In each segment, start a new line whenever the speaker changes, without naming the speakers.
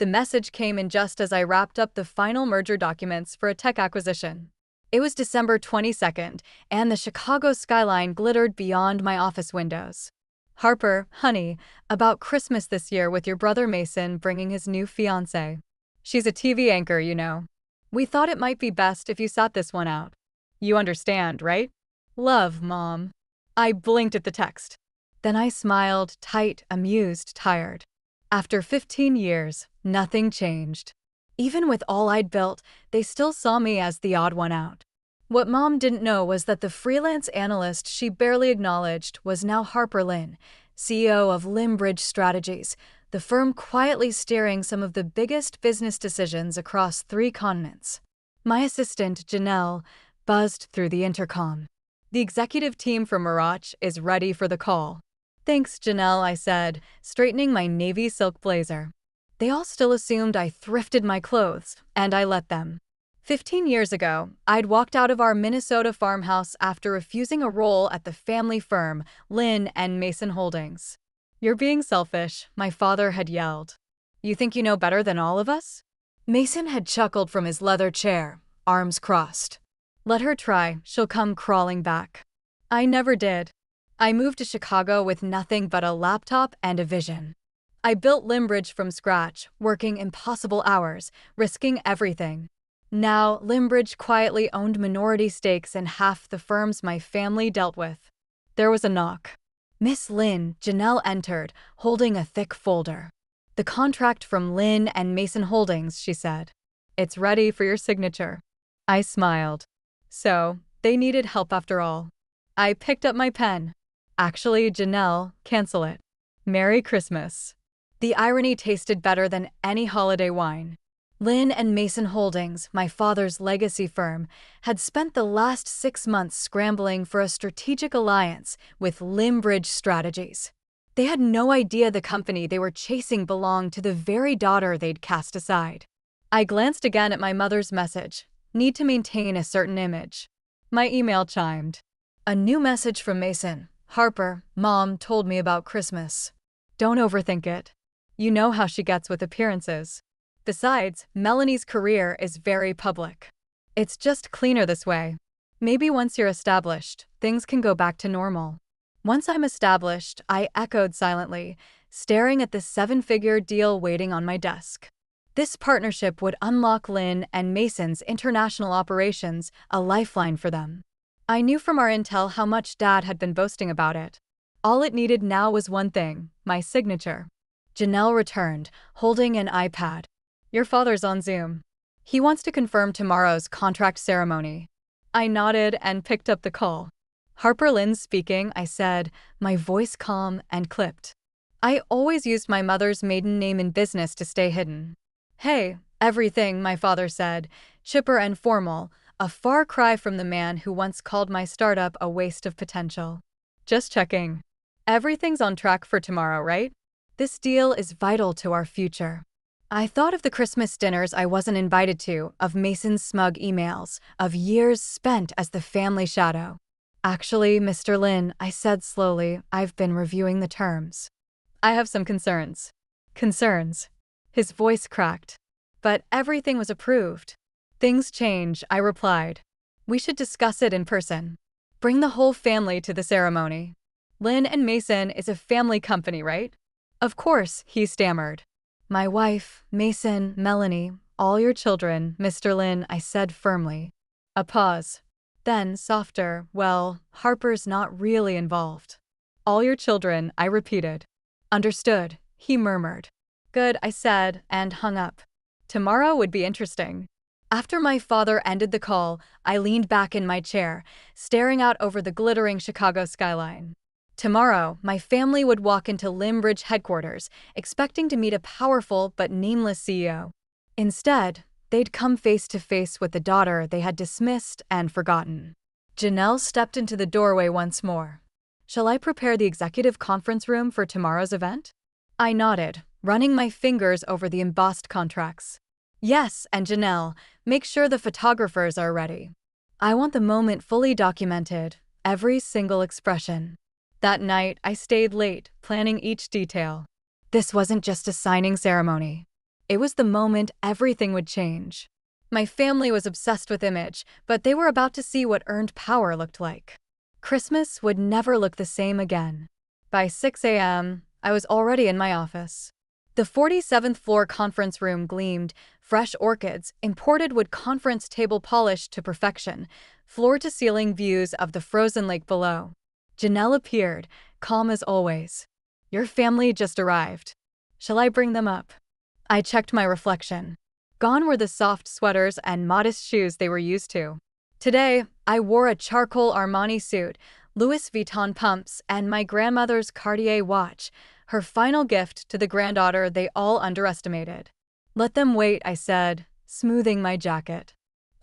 The message came in just as I wrapped up the final merger documents for a tech acquisition. It was December 22nd, and the Chicago skyline glittered beyond my office windows. Harper, honey, about Christmas this year with your brother Mason bringing his new fiancée. She's a TV anchor, you know. We thought it might be best if you sat this one out. You understand, right? Love, Mom. I blinked at the text. Then I smiled, tight, amused, tired. After 15 years, nothing changed. Even with all I'd built, they still saw me as the odd one out. What Mom didn't know was that the freelance analyst she barely acknowledged was now Harper Lynn, CEO of Limbridge Strategies, the firm quietly steering some of the biggest business decisions across 3 continents. My assistant, Janelle, buzzed through the intercom. The executive team from Mirach is ready for the call. Thanks, Janelle, I said, straightening my navy silk blazer. They all still assumed I thrifted my clothes, and I let them. 15 years ago, I'd walked out of our Minnesota farmhouse after refusing a role at the family firm, Lynn and Mason Holdings. You're being selfish, my father had yelled. You think you know better than all of us? Mason had chuckled from his leather chair, arms crossed. Let her try, she'll come crawling back. I never did. I moved to Chicago with nothing but a laptop and a vision. I built Limbridge from scratch, working impossible hours, risking everything. Now, Limbridge quietly owned minority stakes in half the firms my family dealt with. There was a knock. Miss Lynn, Janelle entered, holding a thick folder. The contract from Lynn and Mason Holdings, she said. It's ready for your signature. I smiled. So, they needed help after all. I picked up my pen. Actually, Janelle, cancel it. Merry Christmas. The irony tasted better than any holiday wine. Lynn and Mason Holdings, my father's legacy firm, had spent the last 6 months scrambling for a strategic alliance with Limbridge Strategies. They had no idea the company they were chasing belonged to the very daughter they'd cast aside. I glanced again at my mother's message. Need to maintain a certain image. My email chimed. A new message from Mason. Harper, Mom told me about Christmas. Don't overthink it. You know how she gets with appearances. Besides, Melanie's career is very public. It's just cleaner this way. Maybe once you're established, things can go back to normal. Once I'm established, I echoed silently, staring at the 7-figure deal waiting on my desk. This partnership would unlock Lynn and Mason's international operations, a lifeline for them. I knew from our intel how much Dad had been boasting about it. All it needed now was one thing, my signature. Janelle returned, holding an iPad. Your father's on Zoom. He wants to confirm tomorrow's contract ceremony. I nodded and picked up the call. Harper Lynn speaking, I said, my voice calm and clipped. I always used my mother's maiden name in business to stay hidden. Hey, everything, my father said, chipper and formal, a far cry from the man who once called my startup a waste of potential. Just checking. Everything's on track for tomorrow, right? This deal is vital to our future. I thought of the Christmas dinners I wasn't invited to, of Mason's smug emails, of years spent as the family shadow. Actually, Mr. Lynn, I said slowly, I've been reviewing the terms. I have some concerns. Concerns? His voice cracked. But everything was approved. Things change, I replied. We should discuss it in person. Bring the whole family to the ceremony. Lynn and Mason is a family company, right? Of course, he stammered. My wife, Mason, Melanie, all your children, Mr. Lynn, I said firmly. A pause. Then, softer, well, Harper's not really involved. All your children, I repeated. Understood, he murmured. Good, I said, and hung up. Tomorrow would be interesting. After my father ended the call, I leaned back in my chair, staring out over the glittering Chicago skyline. Tomorrow, my family would walk into Limbridge headquarters, expecting to meet a powerful but nameless CEO. Instead, they'd come face to face with the daughter they had dismissed and forgotten. Janelle stepped into the doorway once more. Shall I prepare the executive conference room for tomorrow's event? I nodded, running my fingers over the embossed contracts. Yes, and Janelle, make sure the photographers are ready. I want the moment fully documented, every single expression. That night, I stayed late, planning each detail. This wasn't just a signing ceremony. It was the moment everything would change. My family was obsessed with image, but they were about to see what earned power looked like. Christmas would never look the same again. By 6 a.m., I was already in my office. The 47th floor conference room gleamed, fresh orchids, imported wood conference table polished to perfection, floor-to-ceiling views of the frozen lake below. Janelle appeared, calm as always. "Your family just arrived. Shall I bring them up?" I checked my reflection. Gone were the soft sweaters and modest shoes they were used to. Today, I wore a charcoal Armani suit, Louis Vuitton pumps, and my grandmother's Cartier watch, her final gift to the granddaughter they all underestimated. "Let them wait," I said, smoothing my jacket.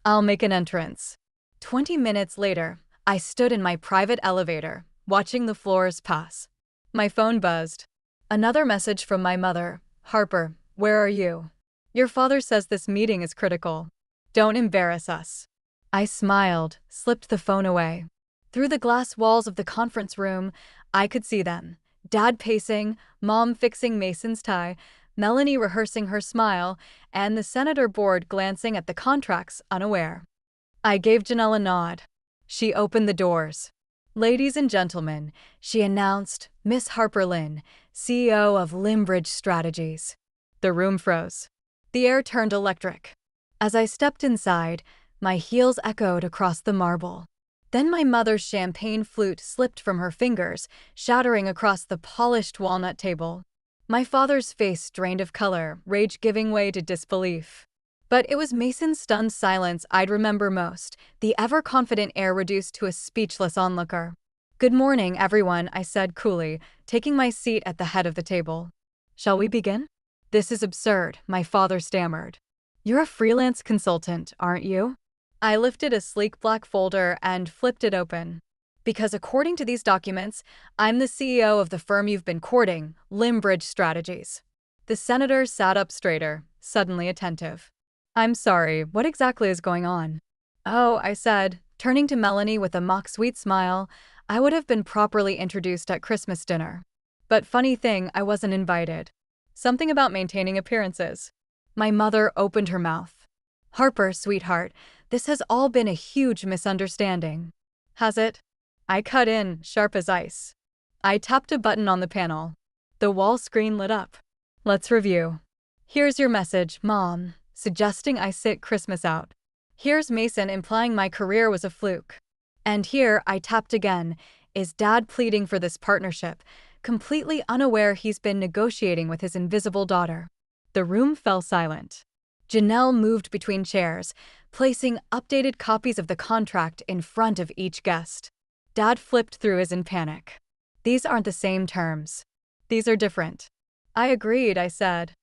"I'll make an entrance." 20 minutes later, I stood in my private elevator, watching the floors pass. My phone buzzed. Another message from my mother. "Harper, where are you? Your father says this meeting is critical. Don't embarrass us." I smiled, slipped the phone away. Through the glass walls of the conference room, I could see them. Dad pacing, Mom fixing Mason's tie, Melanie rehearsing her smile, and the senator board glancing at the contracts, unaware. I gave Janelle a nod. She opened the doors. "Ladies and gentlemen," she announced, "Miss Harper Lynn, CEO of Limbridge Strategies." The room froze. The air turned electric. As I stepped inside, my heels echoed across the marble. Then my mother's champagne flute slipped from her fingers, shattering across the polished walnut table. My father's face drained of color, rage giving way to disbelief. But it was Mason's stunned silence I'd remember most, the ever-confident air reduced to a speechless onlooker. "Good morning, everyone," I said coolly, taking my seat at the head of the table. "Shall we begin?" "This is absurd," my father stammered. "You're a freelance consultant, aren't you?" I lifted a sleek black folder and flipped it open. "Because according to these documents, I'm the CEO of the firm you've been courting, Limbridge Strategies." The senator sat up straighter, suddenly attentive. "I'm sorry, what exactly is going on?" "Oh," I said, turning to Melanie with a mock-sweet smile, "I would have been properly introduced at Christmas dinner. But funny thing, I wasn't invited. Something about maintaining appearances." My mother opened her mouth. "Harper, sweetheart, this has all been a huge misunderstanding." "Has it?" I cut in, sharp as ice. I tapped a button on the panel. The wall screen lit up. "Let's review. Here's your message, Mom, suggesting I sit Christmas out. Here's Mason implying my career was a fluke. And here," I tapped again, "is Dad pleading for this partnership, completely unaware he's been negotiating with his invisible daughter." The room fell silent. Janelle moved between chairs, placing updated copies of the contract in front of each guest. Dad flipped through his in panic. "These aren't the same terms. These are different." "I agreed," I said.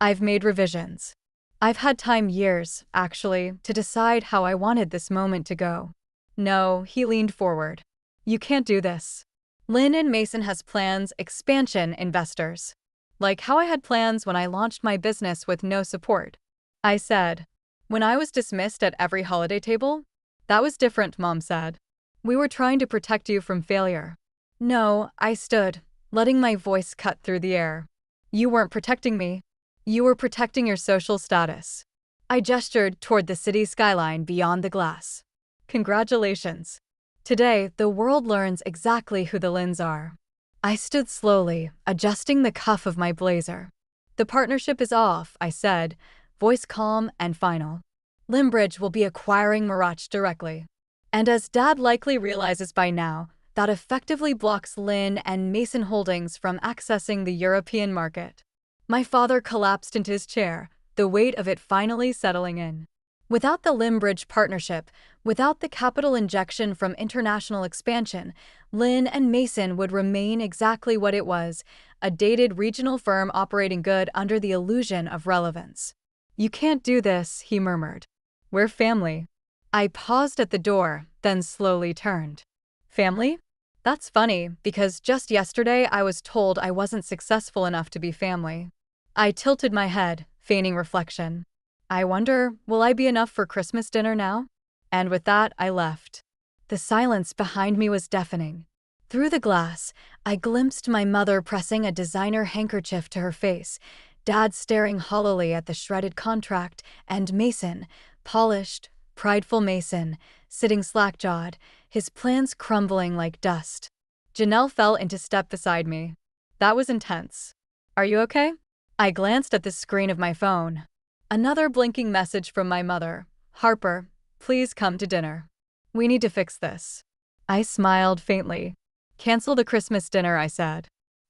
"I've made revisions. I've had time, years, actually, to decide how I wanted this moment to go." "No," he leaned forward. "You can't do this. Lynn and Mason has plans, expansion, investors. Like how I had plans when I launched my business with no support." I said. "When I was dismissed at every holiday table?" "That was different," Mom said. "We were trying to protect you from failure." "No," I stood, letting my voice cut through the air. "You weren't protecting me. You were protecting your social status." I gestured toward the city skyline beyond the glass. "Congratulations. Today, the world learns exactly who the Lynns are." I stood slowly, adjusting the cuff of my blazer. "The partnership is off," I said, voice calm and final. "Limbridge will be acquiring Mirach directly. And as Dad likely realizes by now, that effectively blocks Lynn and Mason Holdings from accessing the European market." My father collapsed into his chair, the weight of it finally settling in. Without the Limbridge partnership, without the capital injection from international expansion, Lynn and Mason would remain exactly what it was, a dated regional firm operating good under the illusion of relevance. "You can't do this," he murmured. "We're family." I paused at the door, then slowly turned. "Family? That's funny, because just yesterday I was told I wasn't successful enough to be family." I tilted my head, feigning reflection. "I wonder, will I be enough for Christmas dinner now?" And with that, I left. The silence behind me was deafening. Through the glass, I glimpsed my mother pressing a designer handkerchief to her face, Dad staring hollowly at the shredded contract, and Mason, polished, prideful Mason, sitting slack-jawed, his plans crumbling like dust. Janelle fell into step beside me. That was intense. Are you okay? I glanced at the screen of my phone. Another blinking message from my mother. Harper, please come to dinner. We need to fix this. I smiled faintly. Cancel the Christmas dinner, I said.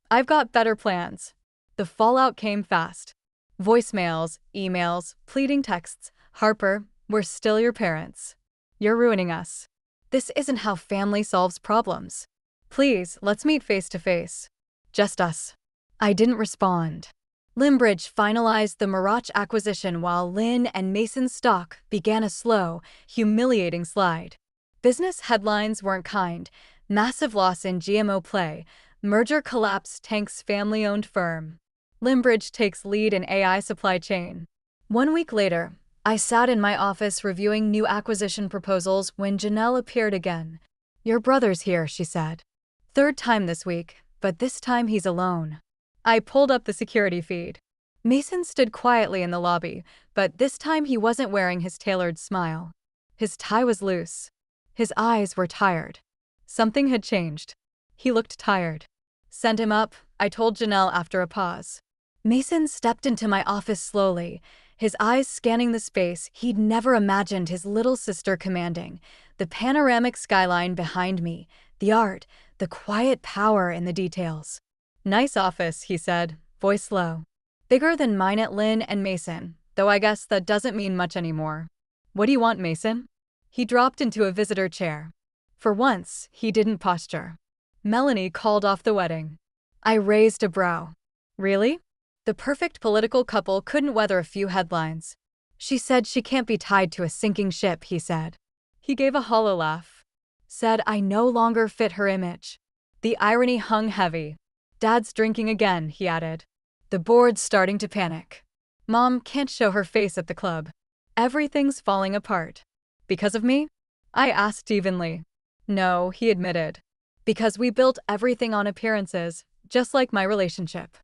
I've got better plans. The fallout came fast. Voicemails, emails, pleading texts. Harper, we're still your parents. You're ruining us. This isn't how family solves problems. Please, let's meet face to face. Just us. I didn't respond. Limbridge finalized the Mirage acquisition while Lynn and Mason's stock began a slow, humiliating slide. Business headlines weren't kind. Massive loss in GMO play. Merger collapse tanks family-owned firm. Limbridge takes lead in AI supply chain. 1 week later, I sat in my office reviewing new acquisition proposals when Janelle appeared again. Your brother's here, she said. Third time this week, but this time he's alone. I pulled up the security feed. Mason stood quietly in the lobby, but this time he wasn't wearing his tailored smile. His tie was loose. His eyes were tired. Something had changed. He looked tired. Send him up, I told Janelle after a pause. Mason stepped into my office slowly, his eyes scanning the space he'd never imagined his little sister commanding, the panoramic skyline behind me, the art, the quiet power in the details. Nice office, he said, voice low. Bigger than mine at Lynn and Mason, though I guess that doesn't mean much anymore. What do you want, Mason? He dropped into a visitor chair. For once, he didn't posture. Melanie called off the wedding. I raised a brow. Really? The perfect political couple couldn't weather a few headlines. She said she can't be tied to a sinking ship, he said. He gave a hollow laugh. Said I no longer fit her image. The irony hung heavy. Dad's drinking again, he added. The board's starting to panic. Mom can't show her face at the club. Everything's falling apart. Because of me? I asked evenly. No, he admitted. Because we built everything on appearances, just like my relationship.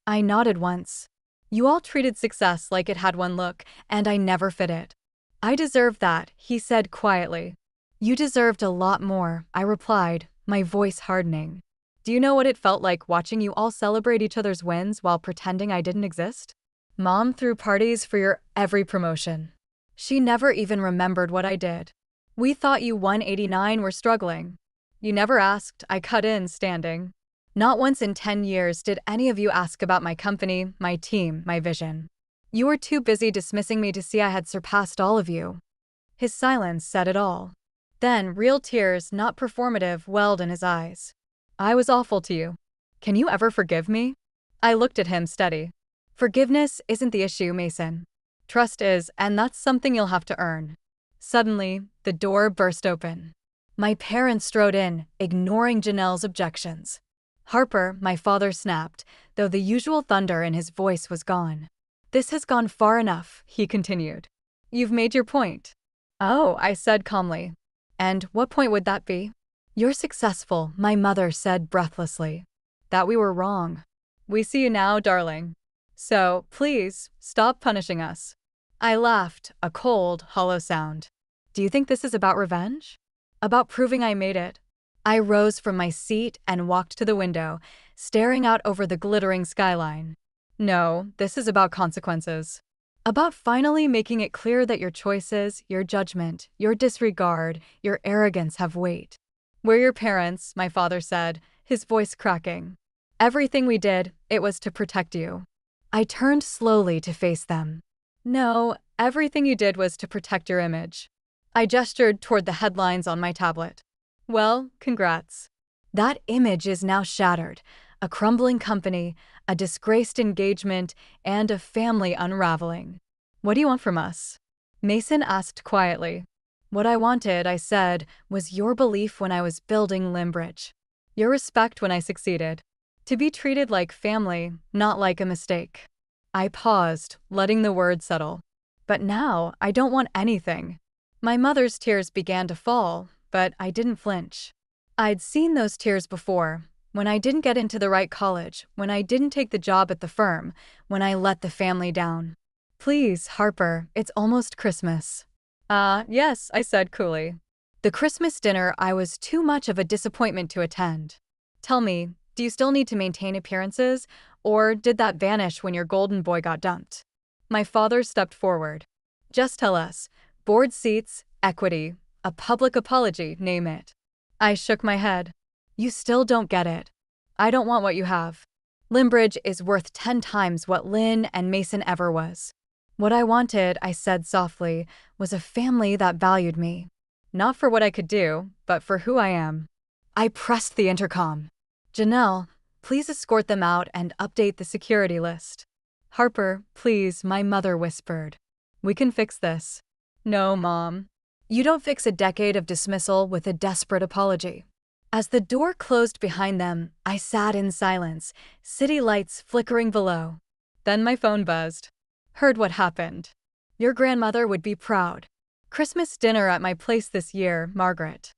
I nodded once. You all treated success like it had one look, and I never fit it. I deserved that, he said quietly. You deserved a lot more, I replied, my voice hardening. Do you know what it felt like watching you all celebrate each other's wins while pretending I didn't exist? Mom threw parties for your every promotion. She never even remembered what I did. We thought you 189 were struggling. You never asked, I cut in, standing. Not once in 10 years did any of you ask about my company, my team, my vision. You were too busy dismissing me to see I had surpassed all of you. His silence said it all. Then, real tears, not performative, welled in his eyes. I was awful to you. Can you ever forgive me? I looked at him steady. Forgiveness isn't the issue, Mason. Trust is, and that's something you'll have to earn. Suddenly, the door burst open. My parents strode in, ignoring Janelle's objections. Harper, my father snapped, though the usual thunder in his voice was gone. This has gone far enough, he continued. You've made your point. Oh, I said calmly. And what point would that be? You're successful, my mother said breathlessly. That we were wrong. We see you now, darling. So, please, stop punishing us. I laughed, a cold, hollow sound. Do you think this is about revenge? About proving I made it? I rose from my seat and walked to the window, staring out over the glittering skyline. No, this is about consequences. About finally making it clear that your choices, your judgment, your disregard, your arrogance have weight. We're your parents, my father said, his voice cracking. Everything we did, it was to protect you. I turned slowly to face them. No, everything you did was to protect your image. I gestured toward the headlines on my tablet. Well, congrats. That image is now shattered. A crumbling company, a disgraced engagement, and a family unraveling. What do you want from us? Mason asked quietly. What I wanted, I said, was your belief when I was building Limbridge. Your respect when I succeeded. To be treated like family, not like a mistake. I paused, letting the words settle. But now, I don't want anything. My mother's tears began to fall, but I didn't flinch. I'd seen those tears before, When I didn't get into the right college, when I didn't take the job at the firm, when I let the family down. Please, Harper, it's almost Christmas. Yes, I said coolly. The Christmas dinner I was too much of a disappointment to attend. Tell me, do you still need to maintain appearances, or did that vanish when your golden boy got dumped? My father stepped forward. Just tell us. Board seats, equity, a public apology, name it. I shook my head. You still don't get it. I don't want what you have. Limbridge is worth 10 times what Lynn and Mason ever was. What I wanted, I said softly, was a family that valued me. Not for what I could do, but for who I am. I pressed the intercom. Janelle, please escort them out and update the security list. Harper, please, my mother whispered. We can fix this. No, Mom. You don't fix a decade of dismissal with a desperate apology. As the door closed behind them, I sat in silence, city lights flickering below. Then my phone buzzed. Heard what happened. Your grandmother would be proud. Christmas dinner at my place this year, Margaret.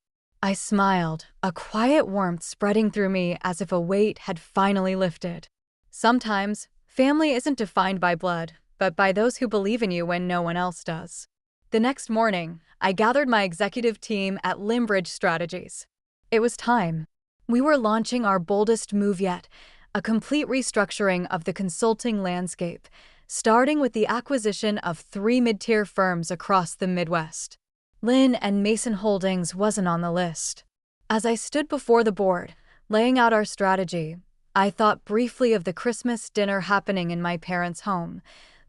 I smiled, a quiet warmth spreading through me as if a weight had finally lifted. Sometimes, family isn't defined by blood, but by those who believe in you when no one else does. The next morning, I gathered my executive team at Limbridge Strategies. It was time. We were launching our boldest move yet, a complete restructuring of the consulting landscape, starting with the acquisition of 3 mid-tier firms across the Midwest. Lynn and Mason Holdings wasn't on the list. As I stood before the board, laying out our strategy, I thought briefly of the Christmas dinner happening in my parents' home.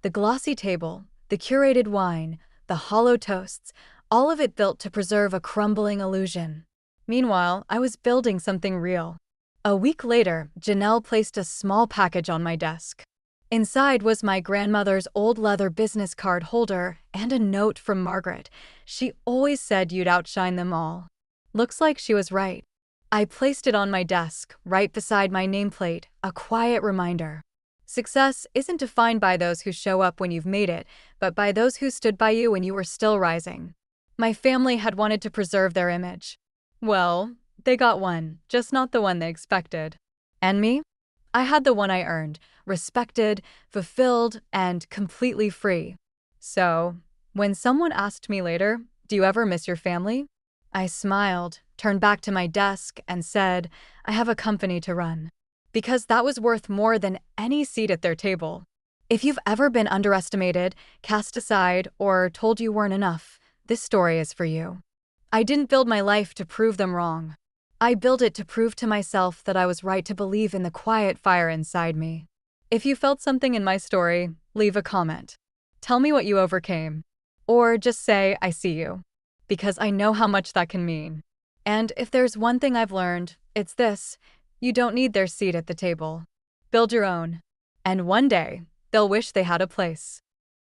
The glossy table, the curated wine, the hollow toasts, all of it built to preserve a crumbling illusion. Meanwhile, I was building something real. A week later, Janelle placed a small package on my desk. Inside was my grandmother's old leather business card holder and a note from Margaret. She always said you'd outshine them all. Looks like she was right. I placed it on my desk, right beside my nameplate, a quiet reminder. Success isn't defined by those who show up when you've made it, but by those who stood by you when you were still rising. My family had wanted to preserve their image. Well, they got one, just not the one they expected. And me? I had the one I earned, respected, fulfilled, and completely free. So, when someone asked me later, "Do you ever miss your family?" I smiled, turned back to my desk, and said, "I have a company to run." Because that was worth more than any seat at their table. If you've ever been underestimated, cast aside, or told you weren't enough, this story is for you. I didn't build my life to prove them wrong. I built it to prove to myself that I was right to believe in the quiet fire inside me. If you felt something in my story, leave a comment. Tell me what you overcame. Or just say, I see you. Because I know how much that can mean. And if there's one thing I've learned, it's this: you don't need their seat at the table. Build your own. And one day, they'll wish they had a place.